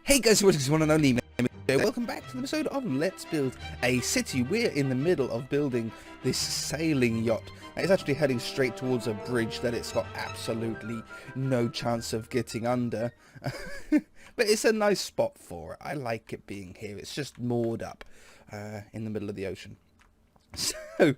Hey guys, what's one and only welcome back to the episode of Let's Build a City. We're in the middle of building this sailing yacht. It's actually heading straight towards a bridge that it's got absolutely no chance of getting under. But it's a nice spot for it. I like it being here. It's just moored up in the middle of the ocean. So,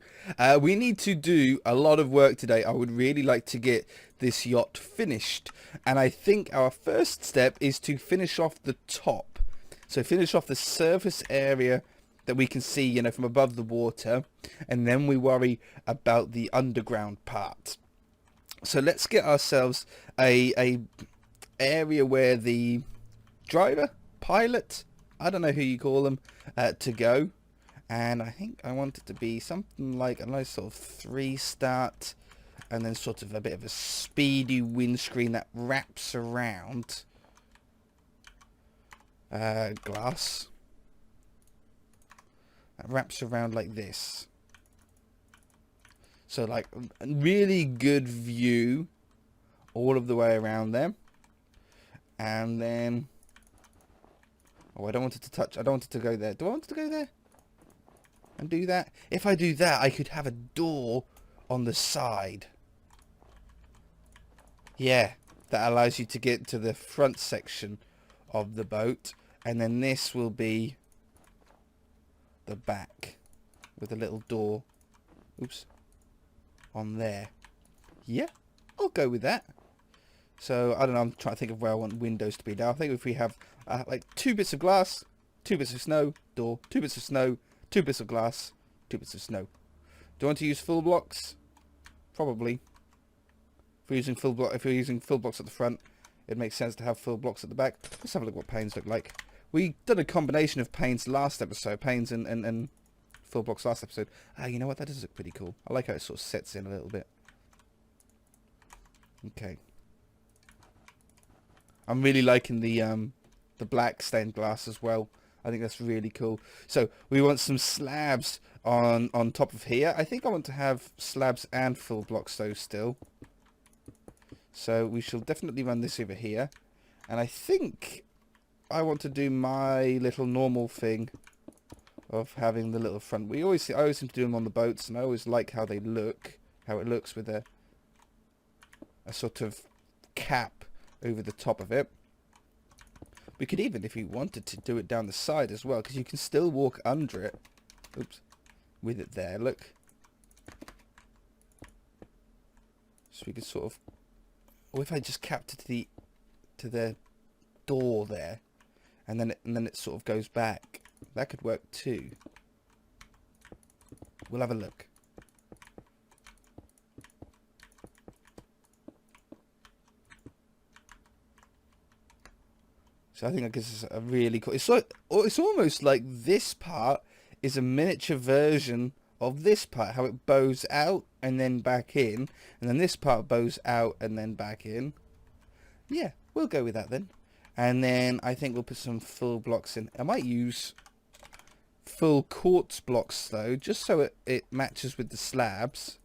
we need to do a lot of work today. I would really like to get this yacht finished. And I think our first step is to finish off the top. So finish off the surface area that we can see, you know, from above the water. And then we worry about the underground part. So let's get ourselves a area where the driver, pilot, I don't know who you call them, to go. And I think I want it to be something like a nice sort of 3-start and then sort of a bit of a speedy windscreen that wraps around glass. That wraps around like this. So like a really good view all of the way around there. And then... oh, I don't want it to touch. I don't want it to go there. Do I want it to go there? And do that. If I do that, I could have a door on the side. Yeah, that allows you to get to the front section of the boat, and then this will be the back with a little door. Oops. On there. Yeah, I'll go with that. So I don't know. I'm trying to think of where I want windows to be now. I think if we have like 2 bits of glass, 2 bits of snow, door, 2 bits of snow. 2 bits of glass, 2 bits of snow. Do I want to use full blocks? Probably. If we're using full blocks at the front, it makes sense to have full blocks at the back. Let's have a look what panes look like. We did a combination of panes last episode, panes and full blocks last episode. You know what? That does look pretty cool. I like how it sort of sets in a little bit. Okay. I'm really liking the black stained glass as well. I think that's really cool. So we want some slabs on top of here. I think I want to have slabs and full blocks though still. So we shall definitely run this over here. And I think I want to do my little normal thing of having the little front. I always seem to do them on the boats, and I always like how they look, how it looks with a sort of cap over the top of it. We could even, if we wanted to, do it down the side as well, because you can still walk under it. Oops. With it there, look. So we could sort of... or if I just capped it to the door there, and then it sort of goes back. That could work too. We'll have a look. So I think that gives us a really cool... it's almost like this part is a miniature version of this part. How it bows out and then back in. And then this part bows out and then back in. Yeah, we'll go with that then. And then I think we'll put some full blocks in. I might use full quartz blocks though, just so it matches with the slabs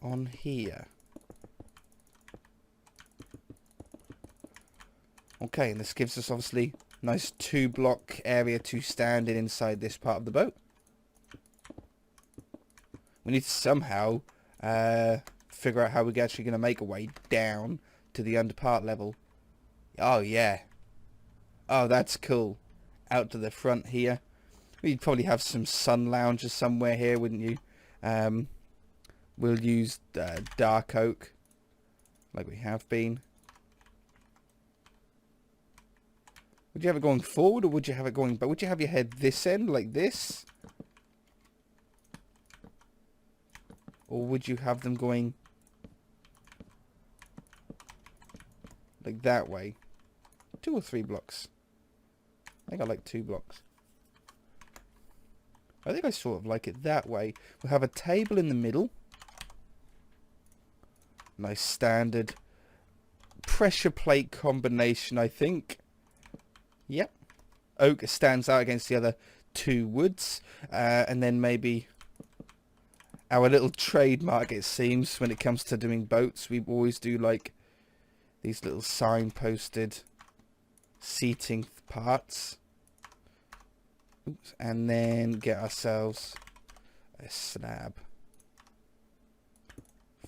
on here. Okay, and this gives us obviously a nice 2-block area to stand in inside this part of the boat. We need to somehow figure out how we're actually going to make a way down to the underpart level. Oh yeah. Oh, that's cool. Out to the front here. We'd probably have some sun lounges somewhere here, wouldn't you? We'll use dark oak like we have been. Would you have it going forward, or would you have it going... but would you have your head this end, like this? Or would you have them going... like that way? 2 or 3 blocks? I think I like 2 blocks. I think I sort of like it that way. We'll have a table in the middle. Nice standard pressure plate combination, I think. Yep. Oak stands out against the other 2 woods. And then maybe our little trademark, it seems, when it comes to doing boats. We always do like these little signposted seating parts. Oops. And then get ourselves a slab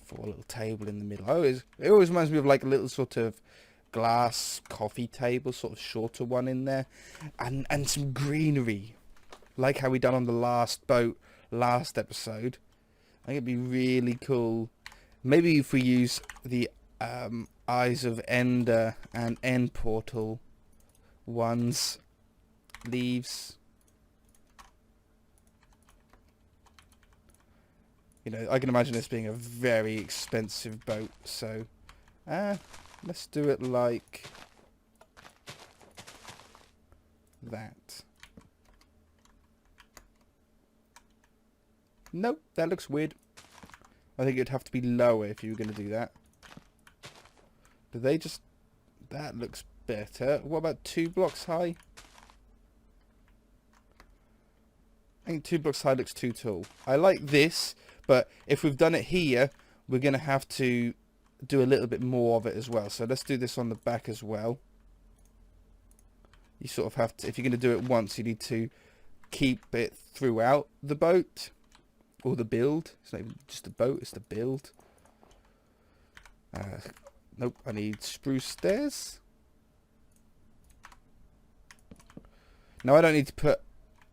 for a little table in the middle. It always reminds me of like a little sort of glass coffee table, sort of shorter one in there, and some greenery, like how we done on the last boat last episode. I think it'd be really cool. Maybe if we use the Eyes of Ender and End Portal ones, leaves. You know, I can imagine this being a very expensive boat, so let's do it like that. Nope, that looks weird. I think it'd have to be lower if you were going to do that. Do they just... That looks better. What about 2 blocks high? I think 2 blocks high looks too tall. I like this, but if we've done it here, we're going to have to do a little bit more of it as well. So let's do this on the back as well. You sort of have to... If you're going to do it once, you need to keep it throughout the boat. Or the build. It's not even just the boat, it's the build. Nope, I need spruce stairs. Now I don't need to put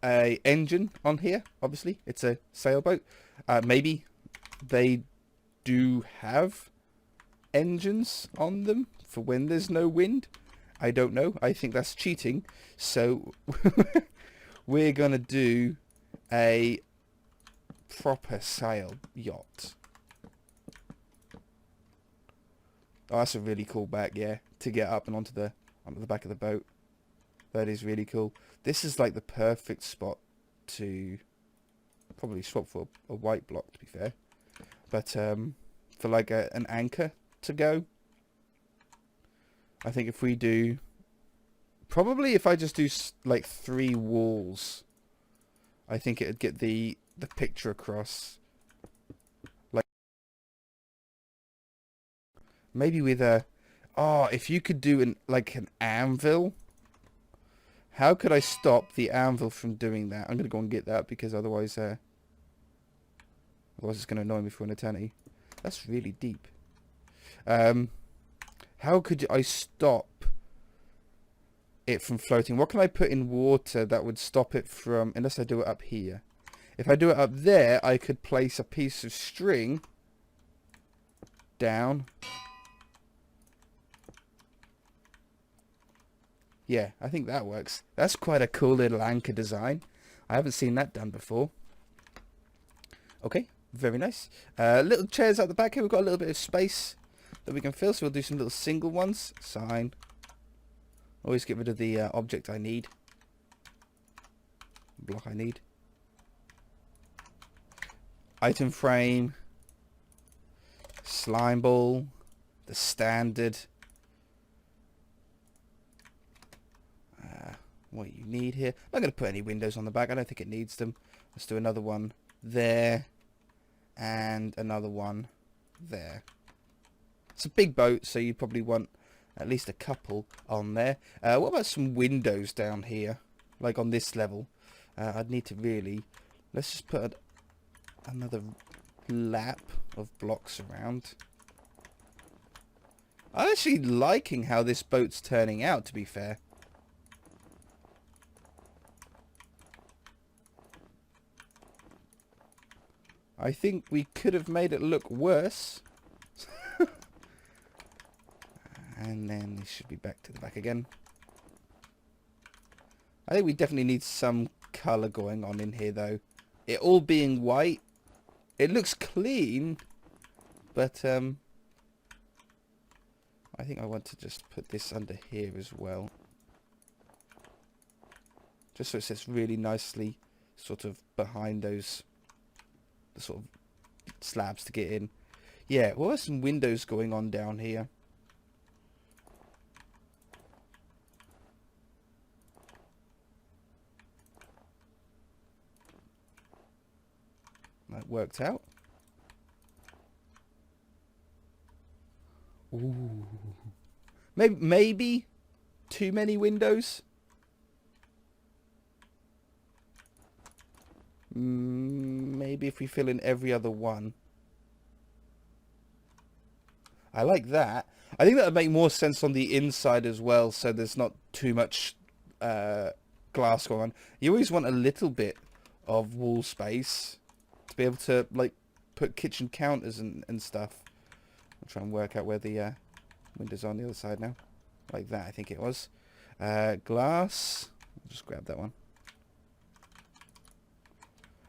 a engine on here, obviously. It's a sailboat. Maybe they do have engines on them for when there's no wind. I don't know. I think that's cheating. So we're going to do a proper sail yacht. Oh, that's a really cool back, yeah, to get up and onto the back of the boat. That is really cool. This is like the perfect spot to probably swap for a white block, to be fair, but for like an anchor to go. I think if we do, probably if I just do like 3 walls, I think it'd get the picture across. Like maybe with a if you could do an anvil. How could I stop the anvil from doing that? I'm gonna go and get that because otherwise it's gonna annoy me for an eternity. That's really deep. How could I stop it from floating? What can I put in water that would stop it from, unless I do it up here? If I do it up there, I could place a piece of string down. Yeah, I think that works. That's quite a cool little anchor design. I haven't seen that done before. Okay, very nice. Little chairs at the back here. We've got a little bit of space that we can fill, so we'll do some little single ones. Sign. Always get rid of the object I need. Block I need. Item frame, slime ball, the standard. What you need here. I'm not going to put any windows on the back. I don't think it needs them. Let's do another one there and another one there. It's a big boat, so you probably want at least a couple on there. What about some windows down here, like on this level? I'd need to really... Let's just put another lap of blocks around. I'm actually liking how this boat's turning out, to be fair. I think we could have made it look worse. And then this should be back to the back again. I think we definitely need some colour going on in here, though. It all being white, it looks clean, but I think I want to just put this under here as well. Just so it sits really nicely sort of behind those the sort of slabs to get in. Yeah, well, there's some windows going on down here. That worked out. Ooh. Maybe too many windows. Maybe if we fill in every other one. I like that. I think that would make more sense on the inside as well, so there's not too much glass going on. You always want a little bit of wall space to be able to, like, put kitchen counters and stuff. I'll try and work out where the windows are on the other side now. Like that, I think it was. Glass. I'll just grab that one.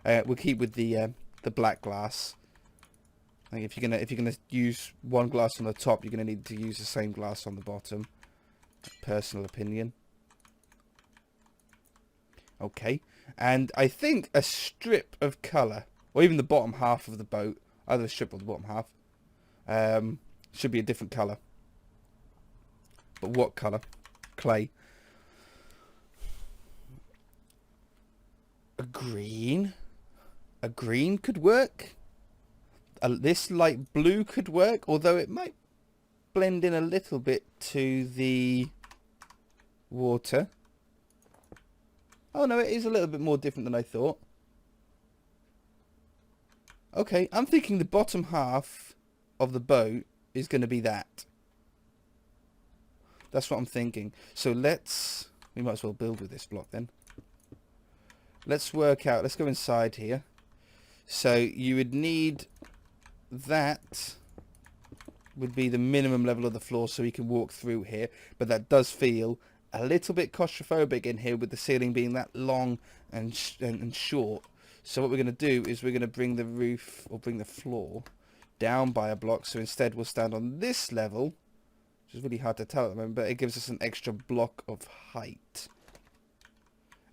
We'll keep with the black glass. I think if you're gonna use one glass on the top, you're gonna need to use the same glass on the bottom. Personal opinion. Okay, and I think a strip of colour, or even the bottom half of the boat, either the strip or the bottom half, should be a different colour. But what colour? Clay. A green. A green could work. This light blue could work, although it might blend in a little bit to the water. Oh no, it is a little bit more different than I thought. Okay, I'm thinking the bottom half of the boat is going to be that. That's what I'm thinking. So we might as well build with this block then. Let's work out, let's go inside here. So you would need, that would be the minimum level of the floor so you can walk through here. But that does feel a little bit claustrophobic in here with the ceiling being that long and short. So what we're going to do is we're going to bring the roof, or bring the floor, down by a block. So instead we'll stand on this level, which is really hard to tell at the moment, but it gives us an extra block of height.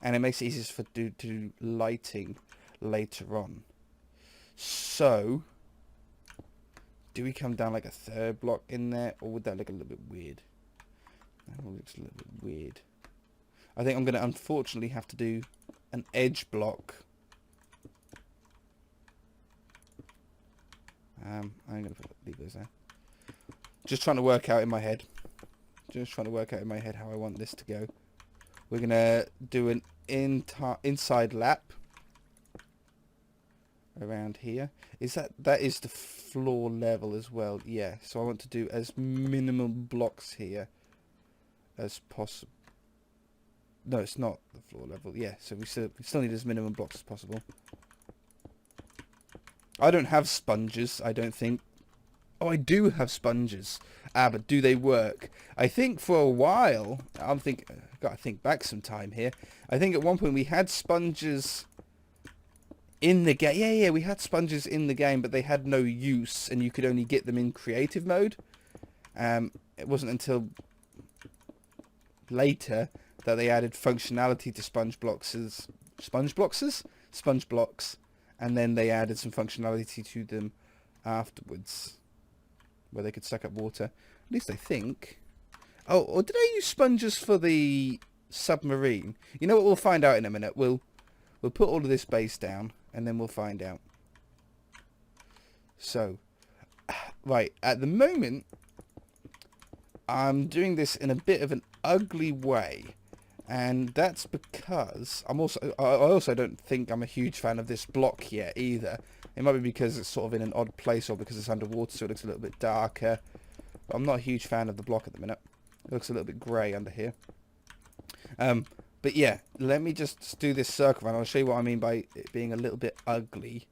And it makes it easier for do lighting later on. So, do we come down like a third block in there, or would that look a little bit weird? That looks a little bit weird. I think I'm going to unfortunately have to do an edge block. I'm going to leave those there. Just trying to work out in my head. How I want this to go. We're going to do an inside lap around here. That is the floor level as well? Yeah, so I want to do as minimum blocks here as possible. No, it's not the floor level. Yeah, so we still need as minimum blocks as possible. I don't have sponges, I don't think. Oh, I do have sponges. But do they work? I think for a while, I've got to think back some time here. I think at one point we had sponges in the game. Yeah, we had sponges in the game, but they had no use, and you could only get them in creative mode. It wasn't until later that they added functionality to sponge blocks, and then they added some functionality to them afterwards, where they could suck up water. At least I think. Oh, or did I use sponges for the submarine? You know what? We'll find out in a minute. We'll put all of this base down, and then we'll find out. So, right, at the moment, I'm doing this in a bit of an ugly way, and that's because I also don't think I'm a huge fan of this block yet either. It might be because it's sort of in an odd place, or because it's underwater, so it looks a little bit darker. But I'm not a huge fan of the block at the minute. It looks a little bit grey under here. But yeah, let me just do this circle around. I'll show you what I mean by it being a little bit ugly.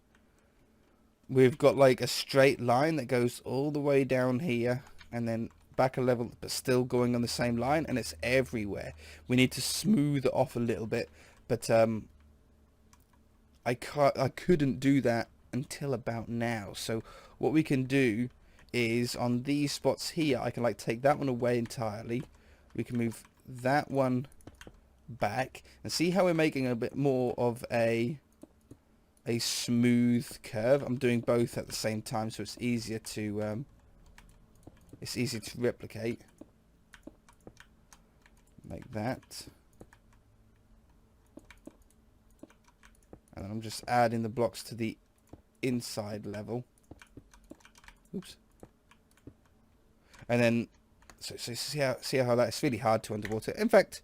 We've got like a straight line that goes all the way down here, and then back a level, but still going on the same line, and it's everywhere. We need to smooth it off a little bit, but I couldn't do that until about now. So what we can do is on these spots here, I can like take that one away entirely. We can move that one back, and see how we're making a bit more of a smooth curve. I'm doing both at the same time, so it's easier to replicate. Like that. And I'm just adding the blocks to the inside level. Oops. And then So see how that's really hard to underwater. In fact,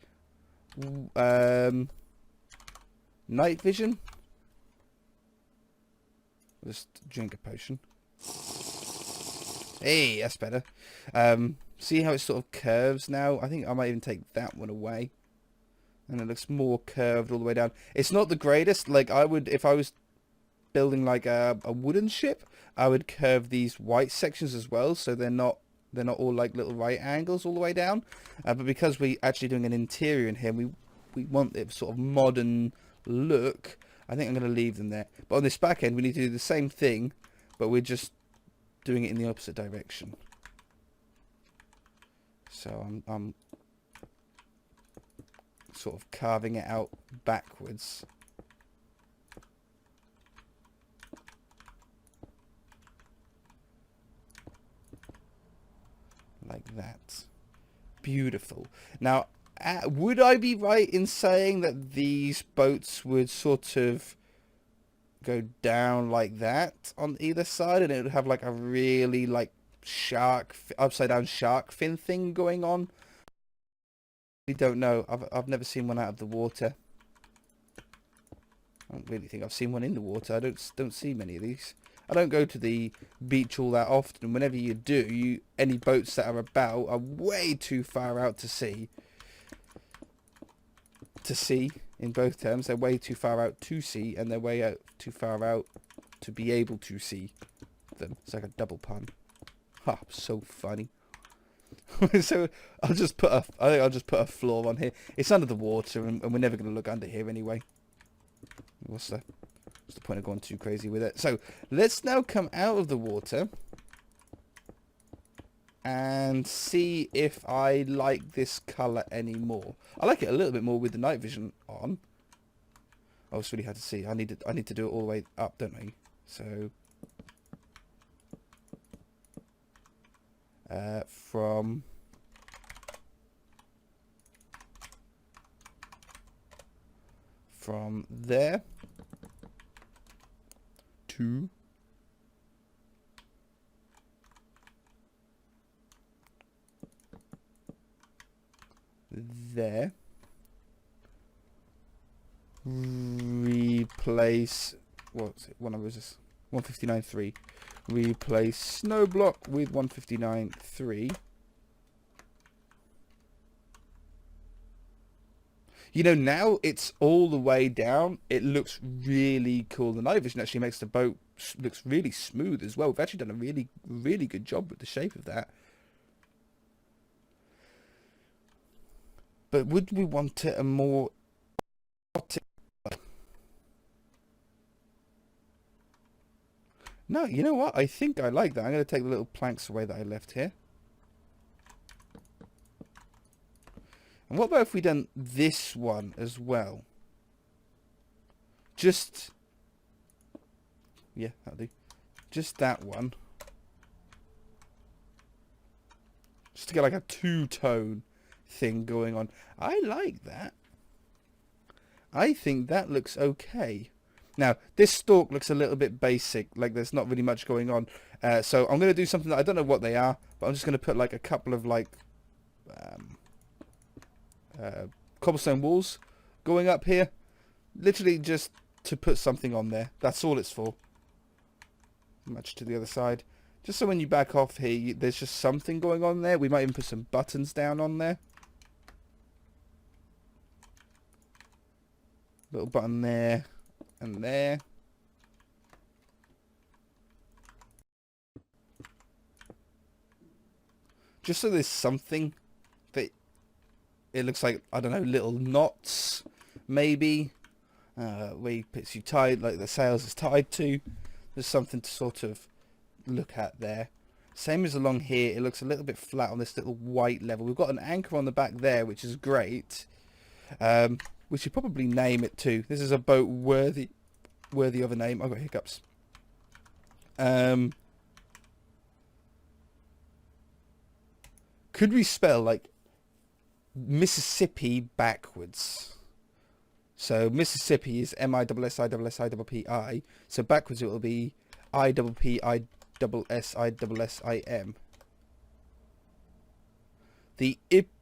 night vision. Just drink a potion. Hey, that's better. See how it sort of curves now? I think I might even take that one away. And it looks more curved all the way down. It's not the greatest. Like, I would, if I was building like a wooden ship, I would curve these white sections as well, so they're not all like little right angles all the way down. But because we're actually doing an interior in here, we want it sort of modern look. I think I'm going to leave them there. But on this back end, we need to do the same thing, but we're just doing it in the opposite direction. So I'm sort of carving it out backwards. Like that. Beautiful. Now, would I be right in saying that these boats would sort of go down like that on either side, and it would have like a really like upside down shark fin thing going on? We don't know. I've never seen one out of the water. I don't really think I've seen one in the water. I don't see many of these. I don't go to the beach all that often. Whenever you do, any boats that are about are way too far out to sea. In both terms, they're way too far out to sea, and they're way out too far out to be able to see them. It's like a double pun. Ha, so funny. So I think I'll just put a floor on here. It's under the water, and we're never going to look under here anyway. What's the point of going too crazy with it? So let's now come out of the water and see if I like this colour anymore. I like it a little bit more with the night vision on. Oh, it's really hard to see. I need to do it all the way up, don't I? So from there to there. Replace, what's it? What number is this? 159.3. Replace snow block with 159.3. You know, now it's all the way down. It looks really cool. The night vision actually makes the boat looks really smooth as well. We've actually done a really, really good job with the shape of that. But would we want it a more exotic? No, you know what? I think I like that. I'm going to take the little planks away that I left here. And what about if we done this one as well? Just, yeah, that'll do. Just that one. Just to get like a two-tone thing going on. I like that. I think that looks okay. Now, this stalk looks a little bit basic, like there's not really much going on. So I'm going to do something that I don't know what they are, but I'm just going to put like a couple of like cobblestone walls going up here. Literally just to put something on there. That's all it's for. Much to the other side. Just so when you back off here, there's just something going on there. We might even put some buttons down on there. Little button there and there. Just so there's something that it looks like, I don't know, little knots maybe, where he puts you tied, like the sails is tied to. There's something to sort of look at there. Same as along here, it looks a little bit flat on this little white level. We've got an anchor on the back there, which is great. We should probably name it too. This is a boat worthy of a name. I've got hiccups. Could we spell like Mississippi backwards? So Mississippi is MISSISSIPPI. So backwards it will be IPPISSISSIM. the ipsisim.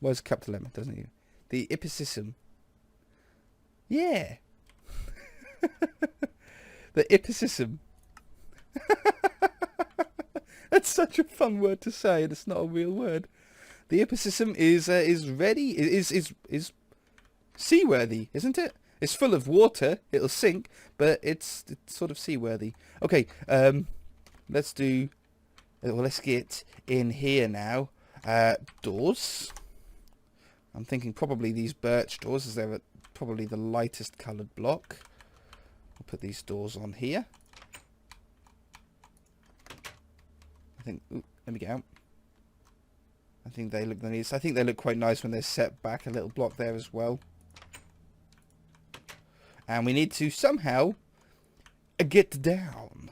Where's capital M, doesn't it? The ipsisim. Yeah. The ipsisim. That's such a fun word to say, and it's not a real word. The ipsisim is ready. Is seaworthy, isn't it? It's full of water. It'll sink, but it's sort of seaworthy. Okay. Let's do. Well, let's get in here now. Doors. I'm thinking probably these birch doors, as they're probably the lightest coloured block. I'll put these doors on here. I think. Ooh, let me get out. I think they look nice. I think they look quite nice when they're set back. A little block there as well. And we need to somehow get down.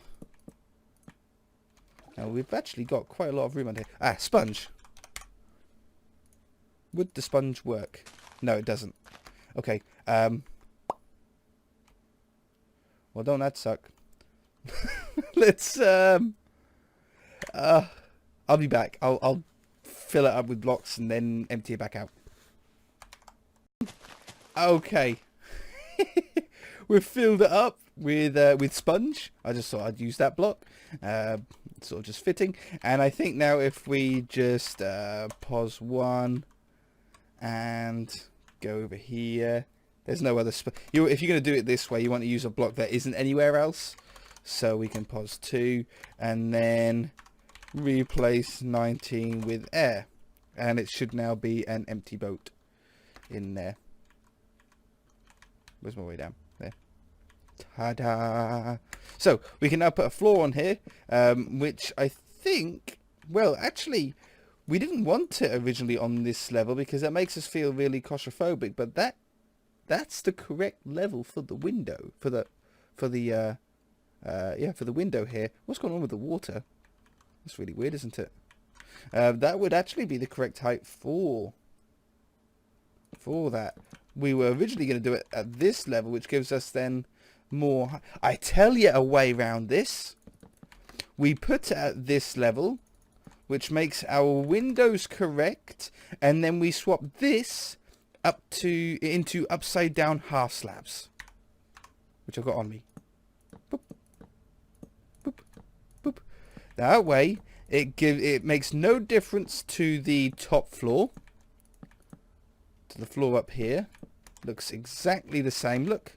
Now we've actually got quite a lot of room on here. Ah, sponge. Would the sponge work? No, it doesn't. Okay. Well, don't that suck? Let's. I'll be back. I'll fill it up with blocks and then empty it back out. Okay. We've filled it up with sponge. I just thought I'd use that block. Sort of just fitting. And I think now if we just pause one and go over here. There's no other if you're going to do it this way, you want to use a block that isn't anywhere else. So we can pause 2 and then replace 19 with air. And it should now be an empty boat in there. Where's my way down? There. Ta-da! So we can now put a floor on here, which I think, well, actually, we didn't want it originally on this level because that makes us feel really claustrophobic. But that's the correct level for the window, for the window here. What's going on with the water? That's really weird, isn't it? That would actually be the correct height for that. We were originally going to do it at this level, which gives us then more. I tell you a way around this. We put it at this level, which makes our windows correct, and then we swap this up into upside down half slabs, which I've got on me. Boop, boop, boop. That way, it makes no difference to the top floor. To the floor up here, looks exactly the same. Look,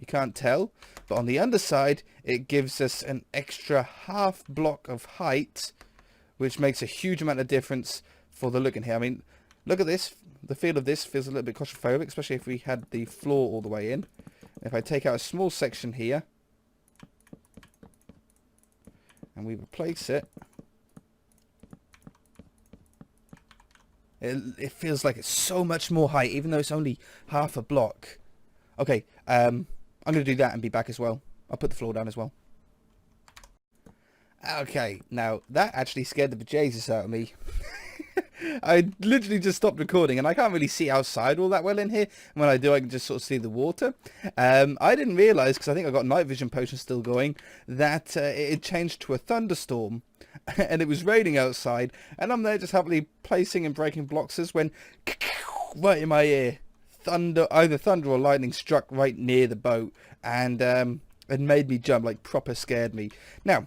you can't tell, but on the underside, it gives us an extra half block of height, which makes a huge amount of difference for the look in here. I mean, look at this. The feel of this feels a little bit claustrophobic, especially if we had the floor all the way in. If I take out a small section here and we replace it, it feels like it's so much more height, even though it's only half a block. Okay, I'm going to do that and be back as well. I'll put the floor down as well. Okay, now that actually scared the bejesus out of me. I literally just stopped recording and I can't really see outside all that well in here. And when I do, I can just sort of see the water. I didn't realise, because I think I got night vision potion still going, that it had changed to a thunderstorm. And it was raining outside. And I'm there just happily placing and breaking blocks when right in my ear, either thunder or lightning struck right near the boat. And it made me jump, like proper scared me. Now,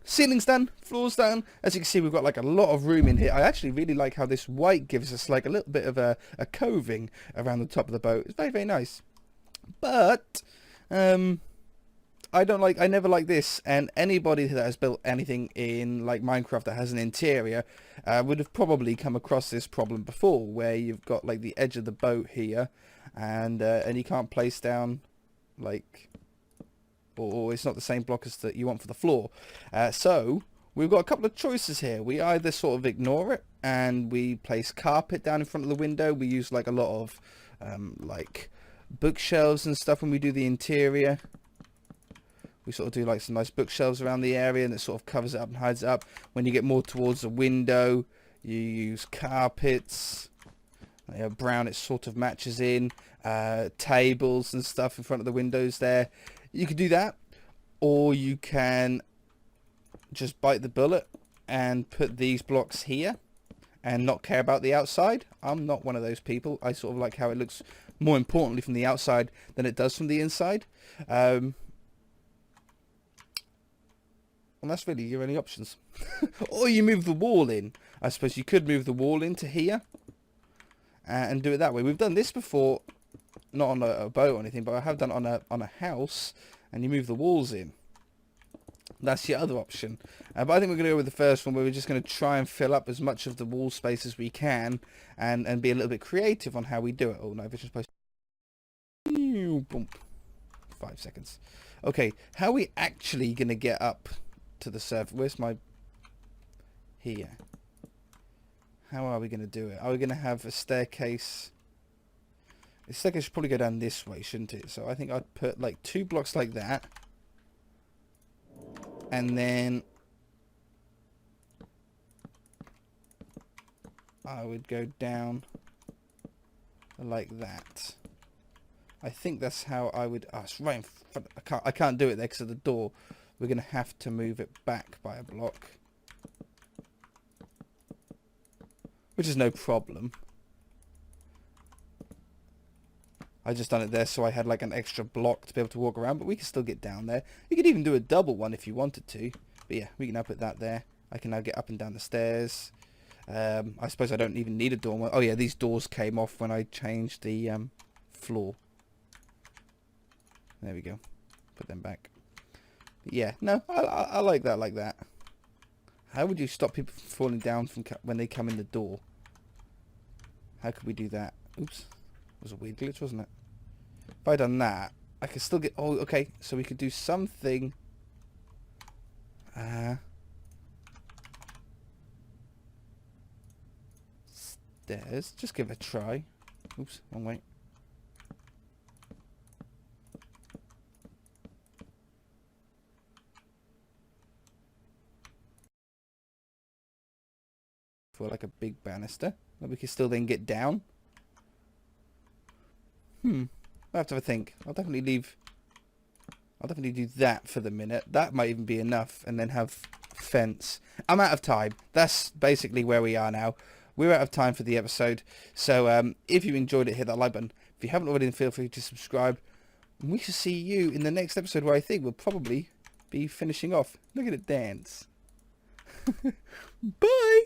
ceiling's done, floor's done. As you can see, we've got like a lot of room in here. I actually really like how this white gives us like a little bit of a coving around the top of the boat. It's very, very nice. But I never like this, and anybody that has built anything in like Minecraft that has an interior would have probably come across this problem before, where you've got like the edge of the boat here, and you can't place down like, or it's not the same block as that you want for the floor. So we've got a couple of choices here. We either sort of ignore it and we place carpet down in front of the window. We use like a lot of like bookshelves and stuff when we do the interior. We sort of do like some nice bookshelves around the area, and it sort of covers it up and hides it up. When you get more towards the window, you use carpets. Brown, it sort of matches in. Tables and stuff in front of the windows there. You could do that, or you can just bite the bullet and put these blocks here and not care about the outside. I'm not one of those people. I sort of like how it looks, more importantly, from the outside than it does from the inside. And that's really your only options. Or you move the wall in. I suppose you could move the wall into here and do it that way. We've done this before, not on a boat or anything, but I have done it on a house, and you move the walls in. That's your other option. But I think we're going to go with the first one, where we're just going to try and fill up as much of the wall space as we can, and be a little bit creative on how we do it. Oh, no, vision post. Boom. 5 seconds. Okay, how are we actually going to get up to the surface? Where's my... Here. How are we going to do it? Are we going to have a staircase? The staircase should probably go down this way, shouldn't it? So I think I'd put like 2 blocks like that. And then I would go down like that. I think that's how I would... Oh, it's right in front. I can't do it there because of the door. We're going to have to move it back by a block, which is no problem. I just done it there so I had like an extra block to be able to walk around, but we can still get down there. You could even do a double one if you wanted to. But yeah, we can now put that there. I can now get up and down the stairs. I suppose I don't even need a door. Oh yeah, these doors came off when I changed the floor. There we go. Put them back. But yeah, no, I like that like that. How would you stop people from falling down from when they come in the door? How could we do that? Oops. It was a weird glitch, wasn't it? If I'd done that, I could still get... Oh, okay. So we could do something... Stairs. Just give it a try. Oops, wrong way. For like a big banister that we can still then get down. I'll have to have a think. I'll definitely do that for the minute. That might even be enough, and then have fence. I'm out of time. That's basically where we are now. We're out of time for the episode. So if you enjoyed it, hit that like button. If you haven't already, then feel free to subscribe. And we shall see you in the next episode, where I think we'll probably be finishing off. Look at it dance. Bye.